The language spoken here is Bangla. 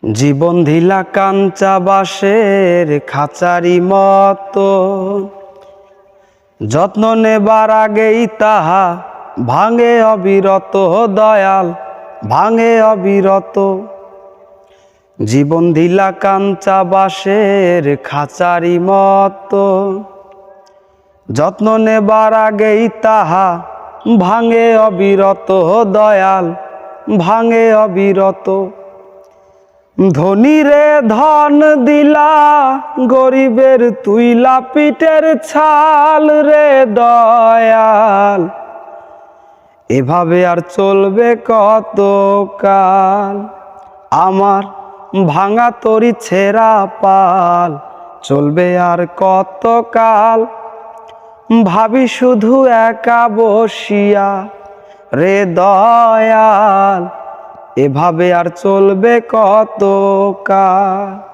জীবন ধিলা কাঞ্চা বাঁশের খাঁচারি মতো, যত্ন নেবার আগেই তাহা ভাঙে অবিরত। দয়াল ভাঙে অবিরত। জীবন ধিলা কাঞ্চা বাঁশের খাঁচারি মতো, যত্ন নেবার আগেই তাহা ভাঙে অবিরত। দয়াল ভাঙে অবিরত। ধনীরে ধন দিলা, গরিবের তুইলা পিঠের ছাল রে দয়াল। এভাবে আর চলবে কত কাল? আমার ভাঙা তরি ছেঁড়া পাল চলবে আর কত কাল? ভাবি শুধু একা বসিয়া রে দয়াল, এভাবে আর চলবে কত কাল?